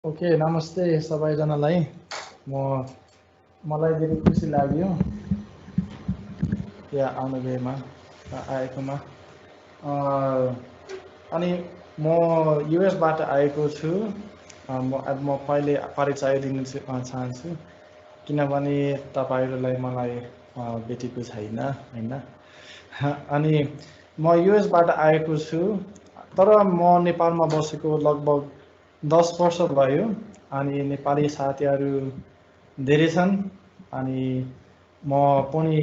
Okay नमस्ते सबैजनालाई मलाई धेरै खुसी लाग्यो यहाँ आउनुभएमा आएकोमा अनि म युएसबाट आएको छु म पहिले परिचय दिन चाहन्छु किनभने तपाईहरुलाई मलाई भेटेको छैन हैन अनि म युएसबाट आएको छु तर म नेपालमा बसेको लगभग 10 वर्ष भयो अनि नेपाली साथीहरू धेरै छन् अनि म पनि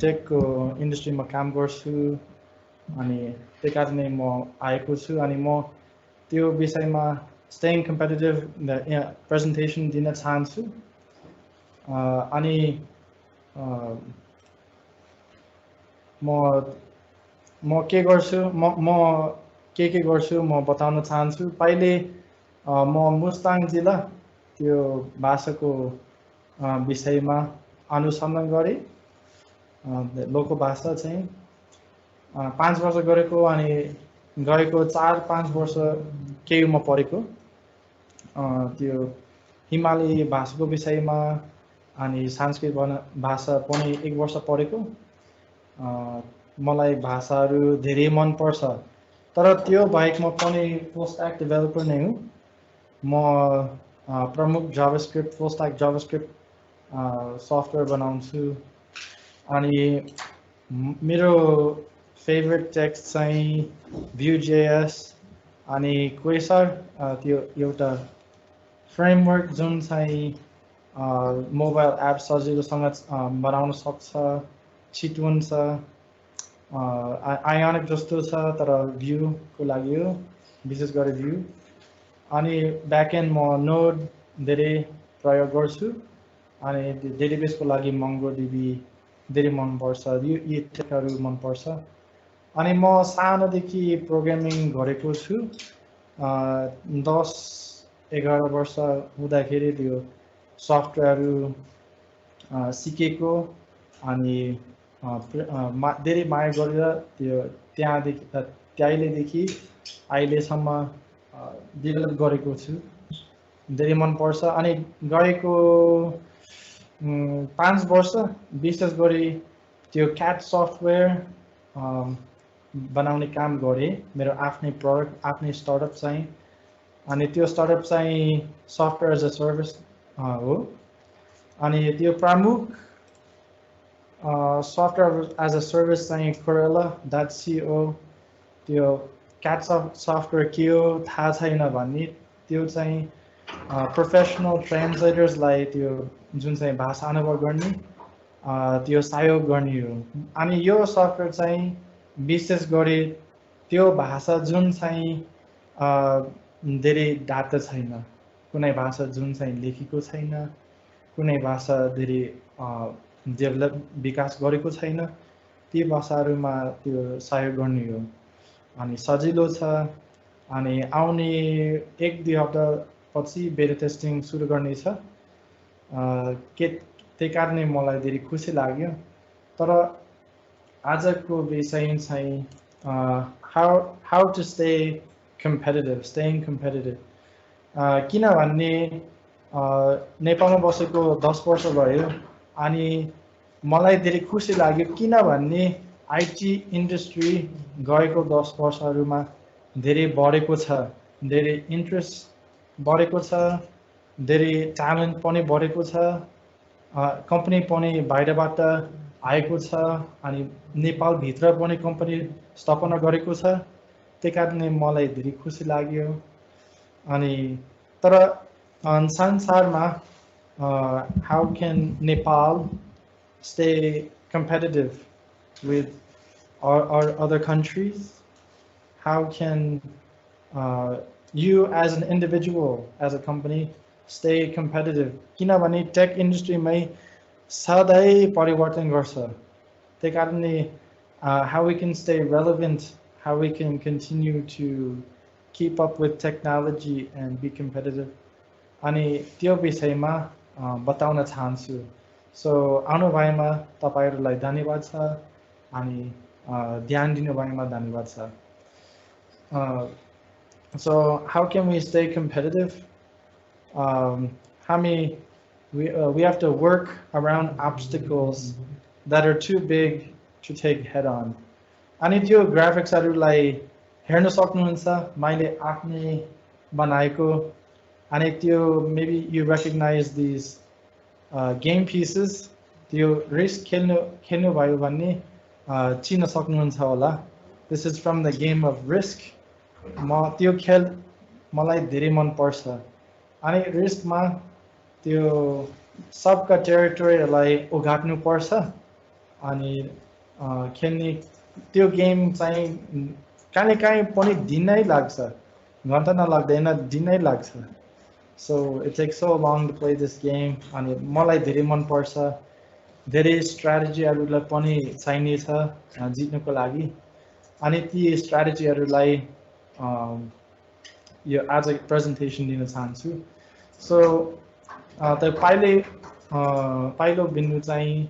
टेकको इन्डस्ट्रीमा काम गर्छु अनि त्यही कारणले म आएको छु अनि म त्यो विषयमा स्टेइङ कम्पिटिटिभ प्रेजेन्टेसन दिन चाहन्छु अनि म के गर्छु म के गर्छु म बताउन चाहन्छु पहिले म मुस्ताङ जिल्ला त्यो भाषाको विषयमा अनुसन्धान गरेँ लोकल भाषा चाहिँ 5 वर्ष गरेको अनि गएको 4-5 वर्ष केयुमा पढेको त्यो हिमाली भाषाको विषयमा अनि संस्कृत भाषा पनि 1 वर्ष पढेको मलाई भाषाहरू धेरै मन पर्छ तर त्यो बाहेक म पनि फुल स्ट्याक डेभलपर नै हुँ म प्रमुख JavaScript full stack JavaScript software बनाउँछु अनि मेरो फेभरेट टेक्स्ट चाहिँ Vue.js अनि क्वेसर त्यो एउटा फ्रेमवर्क जुन चाहिँ मोबाइल एप सजिलोसँग बनाउन सक्छ छिटो हुन्छ आयोनिक जस्तो छ तर भ्यू को लागि हो विशेष गरी भ्यू अनि ब्याकएन्ड म नोड धेरै प्रयोग गर्छु अनि डेटाबेसको लागि MongoDB धेरै मन पर्छ यी टेकहरू मन पर्छ अनि म सानोदेखि प्रोग्रामिङ गरेको छु 10-11 वर्ष हुँदाखेरि त्यो सफ्टवेयरहरू सिकेको अनि धेरै माया गरेर त्यो त्यहिलेदेखि अहिलेसम्म डेभलप गरेको छु धेरै मन पर्छ अनि गएको 5 वर्ष विशेष गरी त्यो क्याट सफ्टवेयर बनाउने काम गरेँ मेरो आफ्नै प्रोडक्ट आफ्नै स्टार्टअप चाहिँ अनि त्यो स्टार्टअप चाहिँ सफ्टवेयर एज अ सर्भिस हो अनि त्यो प्रमुख सफ्टवेयर एज अ सर्भिस चाहिँ Corella.co त्यो क्याट सफ्टवेयर के हो थाहा छैन भन्ने त्यो चाहिँ प्रोफेसनल ट्रान्सलेटर्सलाई त्यो जुन चाहिँ भाषा अनुभव गर्ने त्यो सहयोग गर्ने हो अनि यो सफ्टवेयर चाहिँ विशेष गरी त्यो भाषा जुन चाहिँ धेरै डाटा छैन कुनै भाषा जुन चाहिँ लेखेको छैन कुनै भाषा धेरै डेभलप विकास गरेको छैन ती भाषाहरूमा त्यो सहयोग गर्ने हो अनि सजिलो छ अनि आउने 1-2 हप्ता पछि बेटा टेस्टिङ सुरु गर्ने छ त्यही कारणले मलाई धेरै खुसी लाग्यो तर आजको विषय चाहिँ how to stay competitive staying competitive किनभने नेपालमा बसेको 10 वर्ष भयो अनि मलाई धेरै खुसी लाग्यो किनभने आईटी इन्डस्ट्री गएको 10 वर्षहरूमा धेरै बढेको छ धेरै इन्ट्रेस्ट बढेको छ धेरै ट्यालेन्ट पनि बढेको छ कम्पनी पनि बाहिरबाट आएको छ अनि नेपालभित्र पनि कम्पनी स्थापना गरेको छ त्यही कारणले मलाई धेरै खुसी लाग्यो अनि तर संसारमा how can Nepal stay competitive with our other countries? How can you as an individual, as a company, stay competitive? किनभने टेक इन्डस्ट्रीमै सधैँ परिवर्तन गर्छ त्यही कारणले how we can stay relevant, how we can continue to keep up with technology and be competitive अनि त्यो विषयमा बताउन चाहन्छु सो आउनु भएमा तपाईहरुलाई धन्यवाद छ अनि ध्यान दिनु भएमा धन्यवाद छ So how can we stay competitive? We have to work around obstacles that are too big to take head on. अनि त्यो ग्राफिक्सहरूलाई हेर्न सक्नुहुन्छ मैले आफ्नै बनाएको अनि त्यो maybe you recognize these game pieces त्यो रिस्क खेल्नु भयो भने चिन्न सक्नुहुन्छ होला. This is from the game of Risk. म त्यो खेल मलाई धेरै मन पर्छ अनि रिस्कमा त्यो सबका टेरिटोरीहरूलाई ओघाट्नु पर्छ अनि खेल्ने त्यो गेम चाहिँ काहीँ पनि दिनै लाग्छ घन्टा नलाग्दैन दिनै लाग्छ. So it takes so long to play this game अनि मलाई धेरै मन पर्छ धेरै स्ट्र्याटेजीहरूलाई पनि चाहिनेछ जित्नको लागि अनि ती स्ट्र्याटेजीहरूलाई यो आज प्रेजेन्टेसन दिन चाहन्छु. So the पाइलो बिन्दु चाहिँ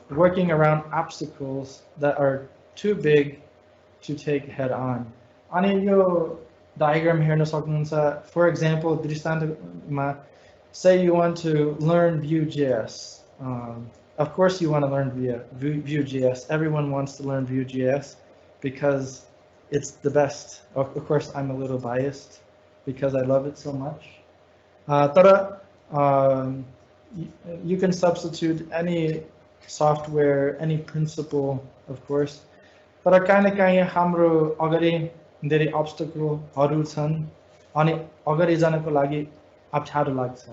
working around obstacles that are too big to take head on. अनि यो diagram हेर्न सक्नुहुन्छ. For example, दृष्टान्तमा say you want to learn Vue.js. Of course you want to learn Vue.js. Everyone wants to learn Vue.js because it's the best. Of course, I'm a little biased because I love it so much. You can substitute any software, any principle, of course. तर काहीँ हाम्रो अगाडि धेरै obstacleहरू छन् अनि अगाडि जानको लागि अप्ठ्यारो लाग्छ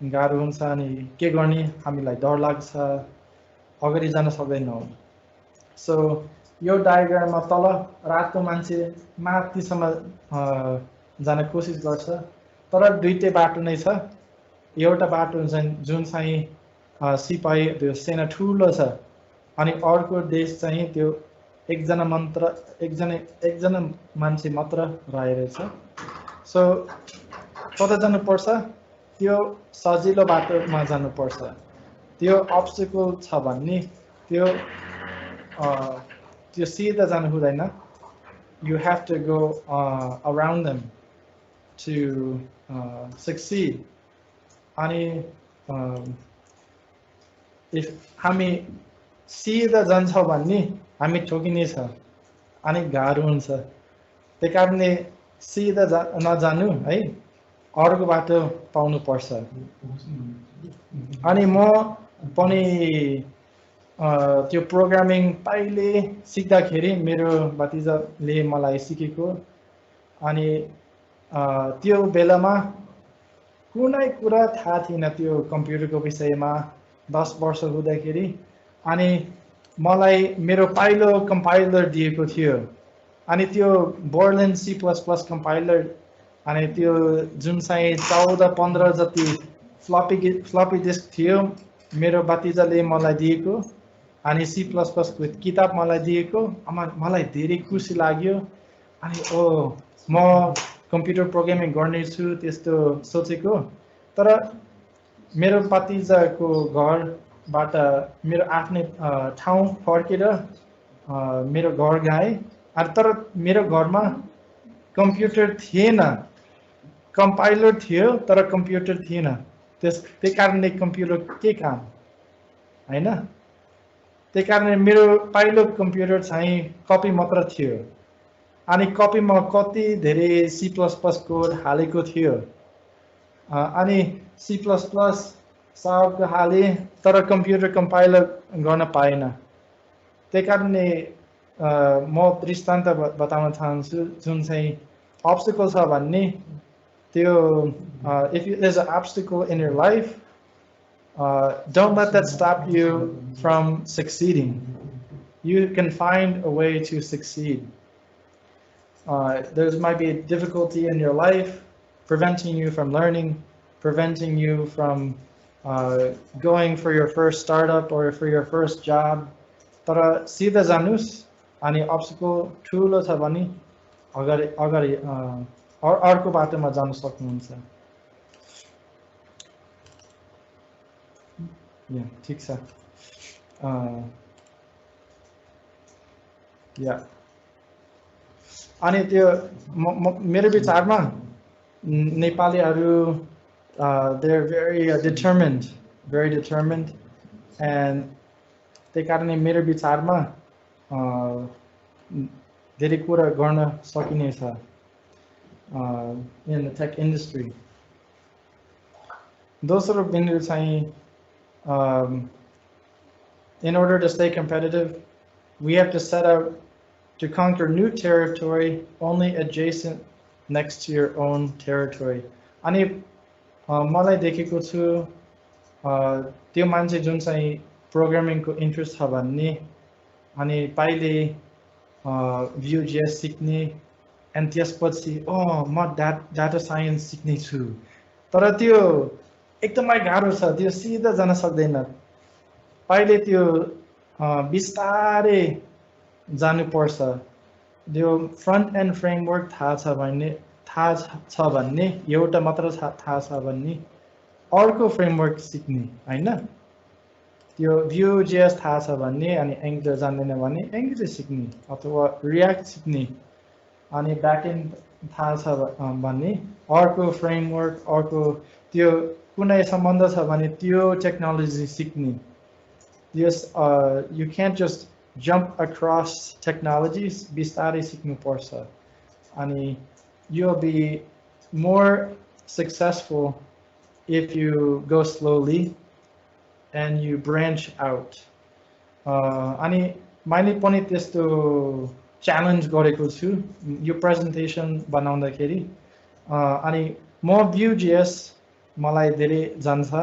गाह्रो हुन्छ अनि के गर्ने हामीलाई डर लाग्छ अगाडि जान सक्दैनौँ. सो यो डायग्राममा तल रातो मान्छे माथिसम्म जान कोसिस गर्छ तर दुईटै बाटो नै छ. एउटा बाटो जुन चाहिँ सिपाही त्यो सेना ठुलो छ अनि अर्को देश चाहिँ त्यो एकजना मान्छे मात्र रहेछ. सो कता जानुपर्छ त्यो सजिलो बाटोमा जानुपर्छ. त्यो अब्स्टिकल छ भने त्यो सिधा जानु हुँदैन. You have to go around them to succeed. अनि if हामी सिधा जान्छौँ भने हामी ठोकिनेछ अनि गाह्रो हुन्छ. त्यही कारणले सिधा नजानु है अर्को बाटो पाउनु पर्छ. अनि म पनि त्यो प्रोग्रामिङ पहिले सिक्दाखेरि मेरो भतिजाले मलाई सिकेको अनि त्यो बेलामा कुनै कुरा थाहा थिएन त्यो कम्प्युटरको विषयमा 10 वर्ष हुँदाखेरि अनि मलाई मेरो पहिलो कम्पाइलर दिएको थियो अनि त्यो बोर्डल्यान्ड C++ कम्पाइलर अनि त्यो जुन चाहिँ 14-15 जति फ्लपी डिस्क थियो मेरो भतिजाले मलाई दिएको अनि C++ को किताब मलाई दिएको मलाई धेरै खुसी लाग्यो अनि म कम्प्युटर प्रोग्रामिङ गर्नेछु त्यस्तो सोचेको. तर मेरो भतिजाको घरबाट मेरो आफ्नै ठाउँ फर्केर मेरो घर गए तर मेरो घरमा कम्प्युटर थिएन. कम्पाइलर थियो तर कम्प्युटर थिएन. त्यही कारणले कम्प्युटर के काम हैन. त्यही कारणले मेरो पहिलो कम्प्युटर चाहिँ कपी मात्र थियो अनि कपीमा कति धेरै C++ कोड हालेको थियो अनि C++ सबको हाले तर कम्प्युटर कम्पाइलर गर्न पाएन. त्यही कारणले म दृष्टान्त बताउन चाहन्छु जुन चाहिँ obstacle छ भन्ने त्यो if there's an obstacle in your life don't let that stop you from succeeding. You can find a way to succeed. There might be a difficulty in your life preventing you from learning, preventing you from going for your first startup or for your first job. तर सिधा जानुस् अनि obstacle ठुलो छ भने अगाडि अर्को बाटोमा जान सक्नुहुन्छ. ठिक छ. अनि त्यो मेरो विचारमा नेपालीहरू they're very very determined, and त्यही कारणले मेरो विचारमा धेरै कुरा गर्न सकिनेछ in the tech industry. दोस्रो बिन्दु चाहिँ in order to stay competitive, we have to set out to conquer new territory only adjacent next to your own territory. अनि मलाई देखेको छु त्यो मान्छे जुन चाहिँ प्रोग्रामिङको इन्ट्रेस्ट छ भन्ने अनि पहिले Vue.js सिक्ने अनि त्यसपछि म डाटा साइन्स सिक्ने छु, तर त्यो एकदमै गाह्रो छ, त्यो सिधा जान सक्दैन। पहिले त्यो बिस्तारै जानुपर्छ। त्यो फ्रन्ट एन्ड फ्रेमवर्क थाहा छ भन्ने एउटा मात्र थाहा छ भन्ने अर्को फ्रेमवर्क सिक्ने हैन। त्यो Vue.js थाहा छ भन्ने अनि Angular जान्दैन भने Angular सिक्ने अथवा React सिक्ने अनि ब्याकएन्ड थाहा छ भन्ने अर्को फ्रेमवर्क अर्को त्यो कुनै सम्बन्ध छ भने त्यो टेक्नोलोजी सिक्ने। Yes, you can't just jump across technologies, बिस्तारै सिक्नुपर्छ अनि you'll be more successful if you go slowly and you branch out. अनि मैले पनि त्यस्तो च्यालेन्ज गरेको छु यो प्रेजेन्टेसन बनाउँदाखेरि। अनि म Vue.js मलाई धेरै जान्छ,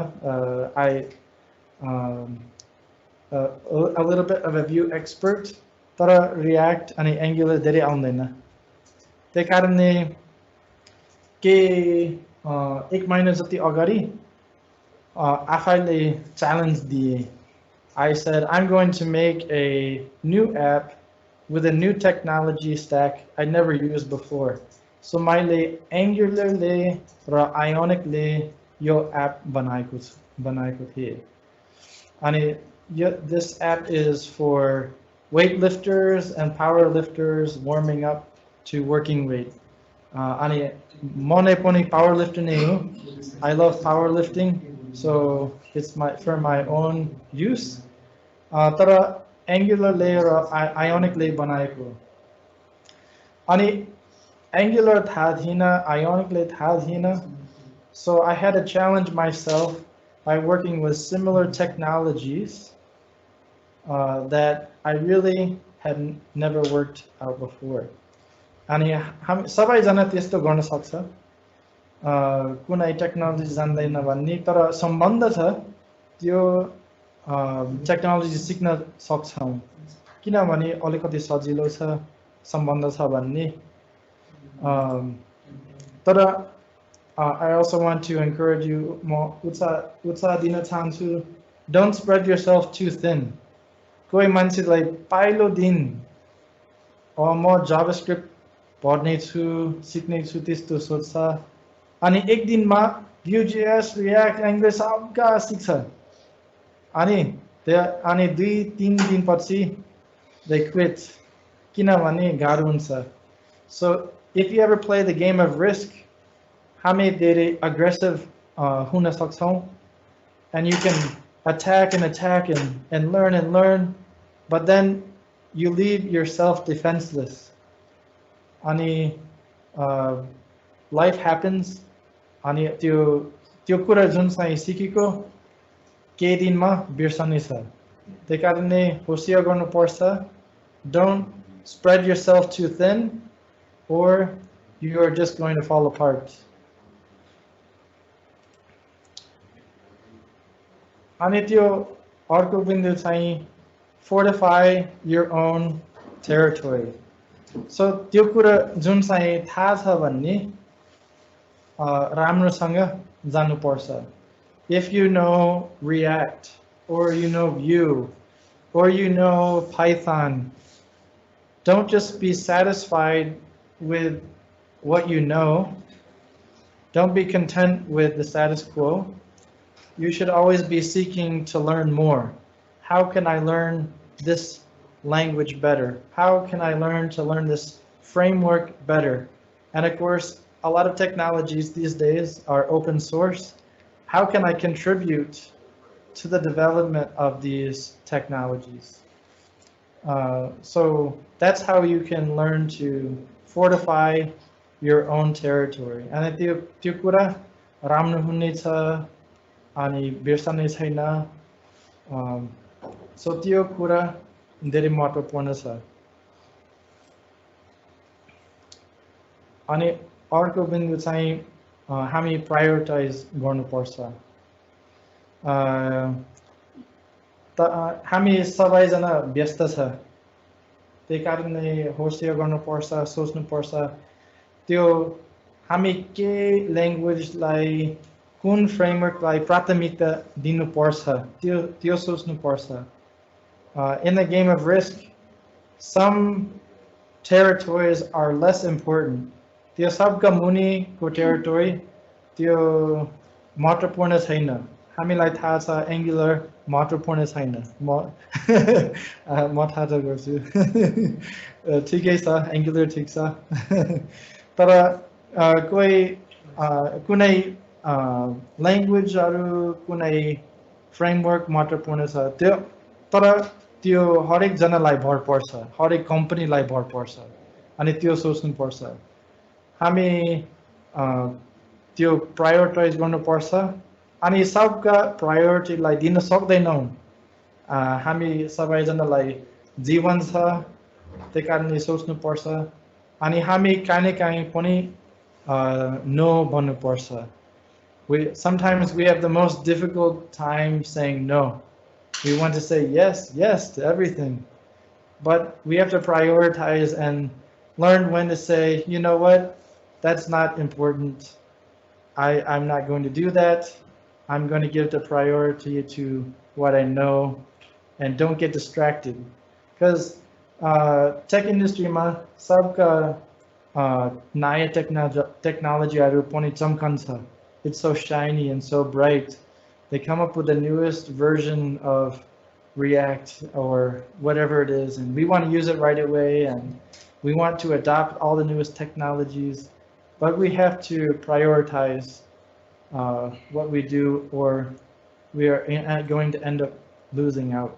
a little bit of a Vue expert, तर React अनि Angular धेरै आउँदैन। त्यही कारणले के एक महिना जति अगाडि आफैले च्यालेन्ज दिए। I said I'm going to make a new app with a new technology stack I never used before. So मैले Angular ले र Ionic ले यो app बनाएको थिएँ। अनि this app is for weightlifters and powerlifters warming up to working weight. अनि म नै पनि powerlifter नै हो। I love powerlifting, so it's for my own use. तर Angular ले र Ionic ले बनाएको। अनि Angular थाहा थिएन, Ionic ले थाहा थिएन, so I had to challenge myself by working with similar technologies that I really had never worked out before. अनि हामी सबैजना त्यस्तो गर्न सक्छ, कुनै टेक्नोलोजी जान्दैन भन्ने तर सम्बन्ध छ त्यो टेक्नोलोजी सिक्न सक्छौँ किनभने अलिकति सजिलो छ सम्बन्ध छ भन्ने। तर I also want to encourage you, म उत्साह दिन चाहन्छु, don't spread yourself too thin. कोही मान्छेलाई पहिलो दिन म JavaScript पढ्ने छु सिक्ने छु त्यस्तो सोच्छ अनि एक दिनमा Vue.js, React, Angular सबका सिक्छ अनि 2-3 दिनपछि they quit किनभने गाह्रो हुन्छ। So if you ever play the game of risk, हामी धेरै aggressive हुन सक्छौँ and you can attack and learn, but then you leave yourself defenseless. अनि life happens अनि त्यो कुरा जुन चाहिँ सिकेको केही दिनमा बिर्सनेछ। त्यही कारणले होसियार गर्नुपर्छ, don't spread yourself too thin or you are just going to fall apart. अनि त्यो अर्को बिन्दु चाहिँ fortify your own territory. So त्यो कुरा जुन चाहिँ थाहा छ भन्ने राम्रोसँग जान्नुपर्छ। If you know React or you know Vue or you know Python, don't just be satisfied with what you know. Don't be content with the status quo. You should always be seeking to learn more. How can I learn this language better? How can I learn to learn this framework better? And of course, a lot of technologies these days are open source. How can I contribute to the development of these technologies? So that's how you can learn to fortify your own territory. And त्यो कुरा राम्रो हुनेछ अनि बिर्सने छैन. So त्यो कुरा धेरै महत्त्वपूर्ण छ. अनि अर्को बिन्दु चाहिँ हामी प्रायोरिटाइज गर्नुपर्छ. हामी सबैजना व्यस्त छ, त्यही कारणले होस्टियर गर्नुपर्छ, सोच्नुपर्छ त्यो हामी के ल्याङ्ग्वेजलाई कुन फ्रेमवर्कलाई प्राथमिकता दिनुपर्छ त्यो सोच्नुपर्छ. In the game of Risk, some territories are less important. त्यो सबका मुनिको टेरिटोरी त्यो महत्त्वपूर्ण छैन. हामीलाई थाहा छ एङ्गुलर महत्त्वपूर्ण छैन. म थाहा गर्छु. ठिकै छ, एङ्गुलर ठिक छ. तर कुनै ल्याङ्ग्वेजहरू कुनै फ्रेमवर्क महत्त्वपूर्ण छ त्यो, तर त्यो हरेकजनालाई भर पर्छ, हरेक कम्पनीलाई भर पर्छ. अनि त्यो सोच्नुपर्छ हामी त्यो प्रायोरिटाइज गर्नुपर्छ. अनि सबका प्रायोरिटीलाई दिन सक्दैनौँ. हामी सबैजनालाई जीवन छ, त्यही कारणले सोच्नुपर्छ. अनि हामी काहीँ काहीँ पनि नो भन्नुपर्छ. Sometimes we have the most difficult time saying no. We want to say yes to everything. But we have to prioritize and learn when to say, you know what, that's not important. I'm not going to do that. I'm going to give the priority to what I know and don't get distracted. Because tech industry ma sabka naya technology aru pani chamkन्छ. It's so shiny and so bright. They come up with the newest version of React or whatever it is, and we want to use it right away, and we want to adopt all the newest technologies, but we have to prioritize what we do, or we are going to end up losing out.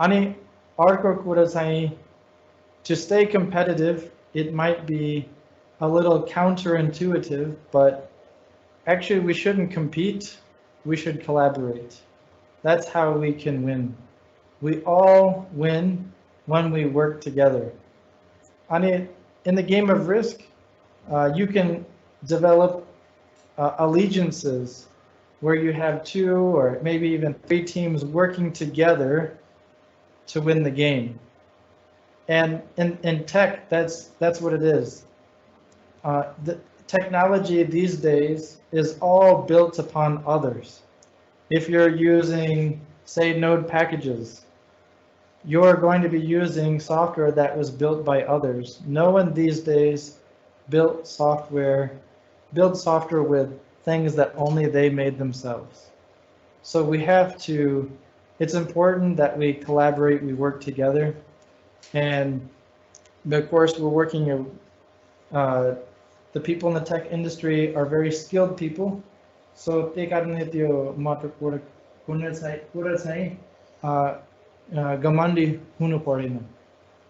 Ani अर्को कुरा चाहिँ, to stay competitive, it might be a little counterintuitive, but actually we shouldn't compete, we should collaborate. That's how we can win. We all win when we work together. And in the game of Risk, you can develop allegiances where you have 2 or maybe even 3 teams working together to win the game. And in tech, that's what it is. The technology these days is all built upon others. If you're using, say, Node packages, you're going to be using software that was built by others. No one these days builds software with things that only they made themselves. So we have to, it's important that we collaborate, we work together. And of course, we're working, the people in the tech industry are very skilled people. So त्यही कारणले त्यो महत्त्वपूर्ण कुरा चाहिँ घमण्डी हुनु पर्दैन.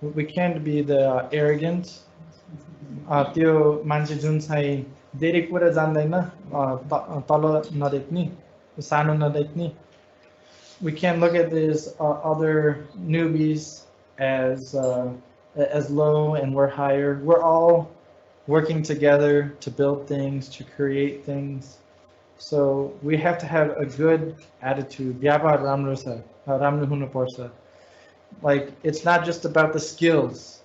We can't be the arrogant. त्यो मान्छे जुन चाहिँ धेरै कुरा जान्दैन, तल नदेख्ने, सानो नदेख्ने. We can't look at these other newbies as low and we're higher. We're all working together to build things, to create things. So we have to have a good attitude. Like, it's not just about the skills.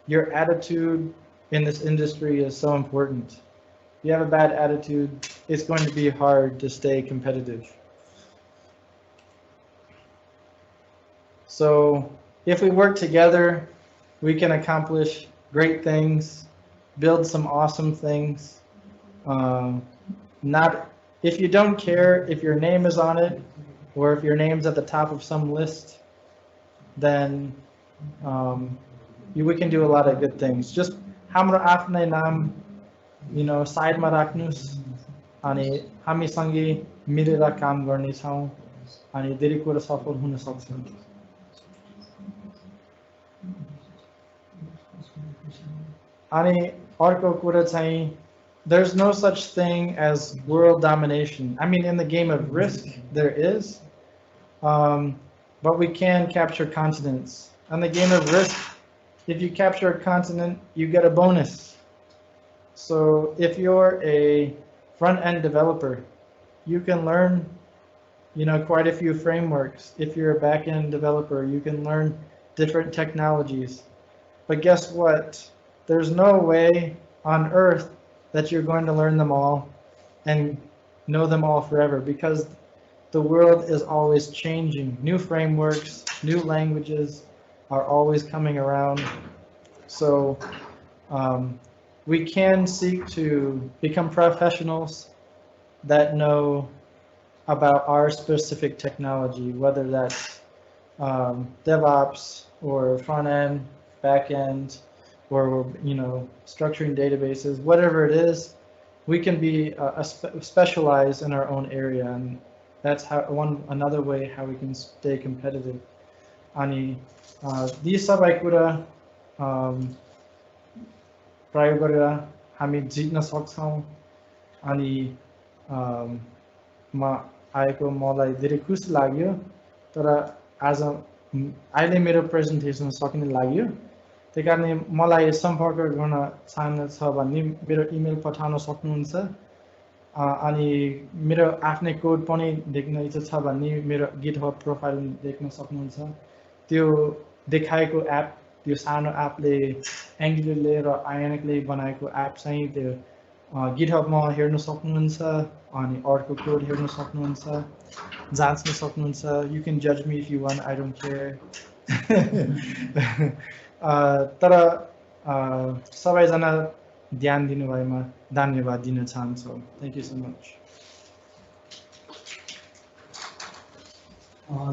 Your attitude in this industry is so important. If you have a bad attitude, it's going to be hard to stay competitive. So if we work together, we can accomplish great things, build some awesome things. If you don't care if your name is on it, or if your name's at the top of some list, then we can do a lot of good things. Just हाम्रो आफ्नै नाम, साइडमा राख्नुस् अनि हामीसँगै मिलेर काम गर्नेछौँ अनि धेरै कुरा सफल हुन सक्छ। अनि अर्को कुरा चाहिँ, there's no such thing as world domination. I mean, in the game of Risk, there is, but we can capture continents. In the game of Risk, if you capture a continent, you get a bonus. So if you're a front-end developer, you can learn, quite a few frameworks. If you're a back-end developer, you can learn different technologies. But guess what? There's no way on earth that you're going to learn them all and know them all forever, because the world is always changing. New frameworks, new languages are always coming around. So we can seek to become professionals that know about our specific technology, whether that's DevOps or front end, back end, or structuring databases, whatever it is. We can be specialized in our own area, and that's another way how we can stay competitive. Ani these सबै कुरा प्रयोग गरेर हामी जित्न सक्छौँ। अनि आएको मलाई धेरै खुसी लाग्यो, तर आज अहिले मेरो प्रेजेन्टेसन सकिन लाग्यो। त्यही कारणले मलाई सम्पर्क गर्न चाहनुहुन्छ भने मेरो इमेल पठाउन सक्नुहुन्छ। अनि मेरो आफ्नै कोड पनि देख्न इच्छा छ भने मेरो गिटहब प्रोफाइल देख्न सक्नुहुन्छ। त्यो देखाएको एप, त्यो सानो एपले एङ्गुलरले र आयोनिकले बनाएको एप चाहिँ त्यो गिटहबमा हेर्न सक्नुहुन्छ। अनि अर्को कोड हेर्न सक्नुहुन्छ, जाँच्न सक्नुहुन्छ। यु क्यान जज me if you want, I don't care. तर सबैजना ध्यान दिनुभएमा धन्यवाद दिन चाहन्छु। Thank you so much.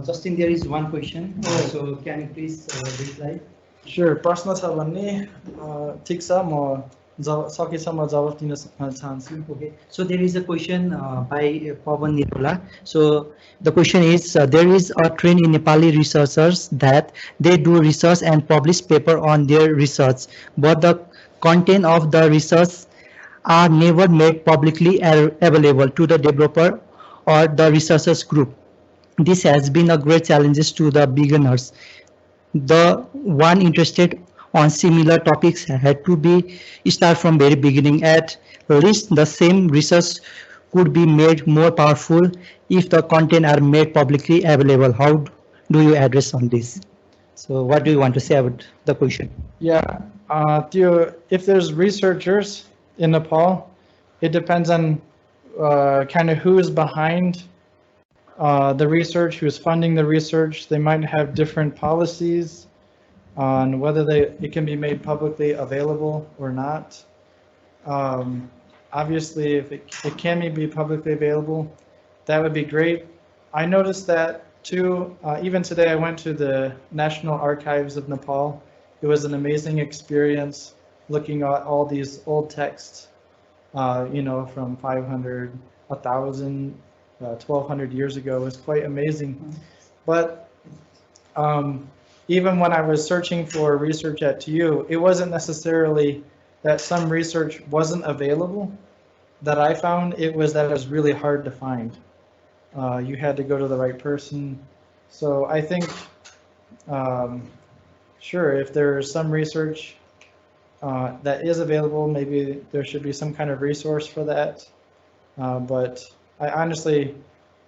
Justin, there is one question. So can you please reply? Sure. प्रश्न छ भन्ने ठिक छ, म सकेसम्म जवाफ दिन चाहन्छु। Okay. So there is a question by Pawan Nirola. So the question is, there is a trend in Nepali researchers that they do research and publish paper on their research, but the content of the research are never made publicly available to the developer or the researchers group. This has been a great challenge to the beginners. The one interested on similar topics had to be start from very beginning. At least the same research could be made more powerful if the content are made publicly available. How do you address on this? So what do you want to say about the question? Yeah, if there's researchers in Nepal, it depends on kind of who is behind the research, who's funding the research. They might have different policies on whether it can be made publicly available or not. Obviously, if it can be publicly available, that would be great. I noticed that too. Even today, I went to the National Archives of Nepal. It was an amazing experience looking at all these old texts, from 500, 1,000, 1,200 years ago. It was quite amazing. But even when I was searching for research at TU, it wasn't necessarily that some research wasn't available that I found. It was that it was really hard to find. You had to go to the right person. So I think, sure, if there's some research that is available, maybe there should be some kind of resource for that. But I honestly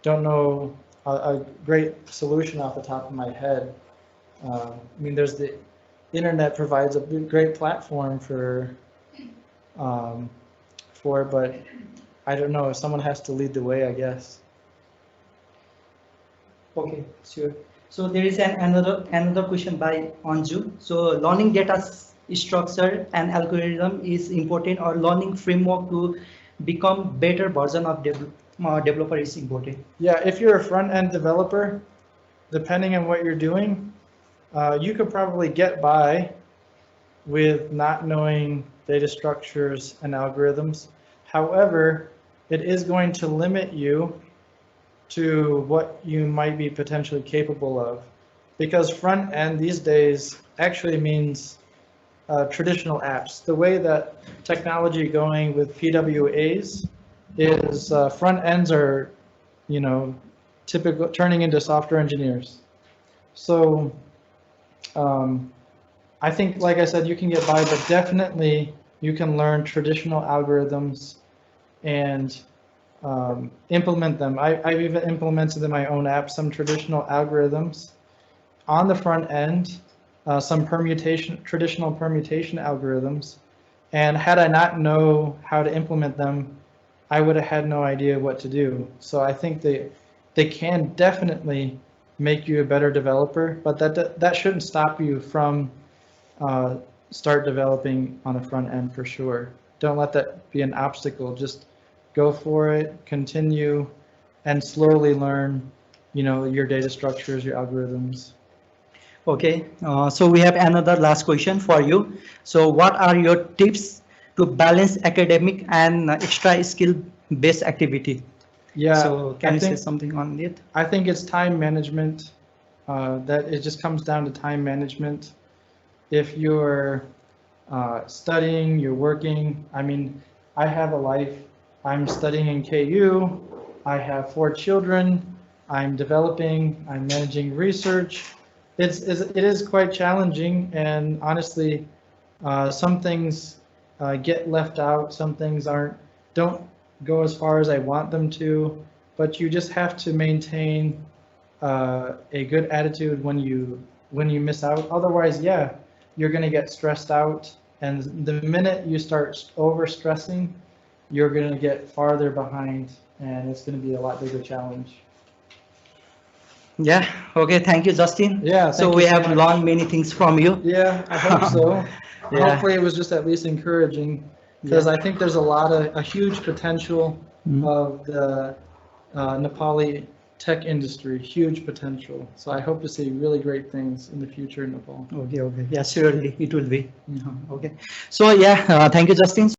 don't know a great solution off the top of my head. I mean, there's the internet provides a great platform for, but I don't know, someone has to lead the way, I guess. Okay, sure. So there is another question by Anju. So learning data structure and algorithm is important, or learning framework to become better version of developer is important? Yeah, if you're a front-end developer, depending on what you're doing, you could probably get by with not knowing data structures and algorithms. However, it is going to limit you to what you might be potentially capable of, because front end these days actually means traditional apps. The way that technology going with PWAs is front ends are, you know, typical turning into software engineers. So I think, like I said, you can get by, but definitely you can learn traditional algorithms and implement them. I've even implemented in my own app some traditional algorithms on the front end, some traditional permutation algorithms. And had I not know how to implement them, I would have had no idea what to do. So I think they can definitely make you a better developer, but that shouldn't stop you from start developing on the front end for sure. Don't let that be an obstacle. Just go for it, continue, and slowly learn, you know, your data structures, your algorithms. Okay, so we have another last question for you. So what are your tips to balance academic and extra skill based activity? Yeah. So can you say something on it? I think it's time management. That it just comes down to time management. If you're studying, you're working. I mean, I have a life. I'm studying in KU. I have 4 children. I'm developing. I'm managing research. It is quite challenging, and honestly, some things get left out. Some things don't go as far as I want them to. But you just have to maintain a good attitude when you miss out. Otherwise, yeah, you're going to get stressed out, and the minute you start over stressing, you're going to get farther behind, and it's going to be a lot bigger challenge. Yeah. Okay. Thank you, Justin. Yeah. So we have learned many things from you. Yeah, I hope so. Yeah. Hopefully, it was just at least encouraging, because I think there's a huge potential of the Nepali tech industry, huge potential. So I hope to see really great things in the future in Nepal. Okay. Okay. Yeah. Surely it will be. Okay. So yeah. Thank you, Justin.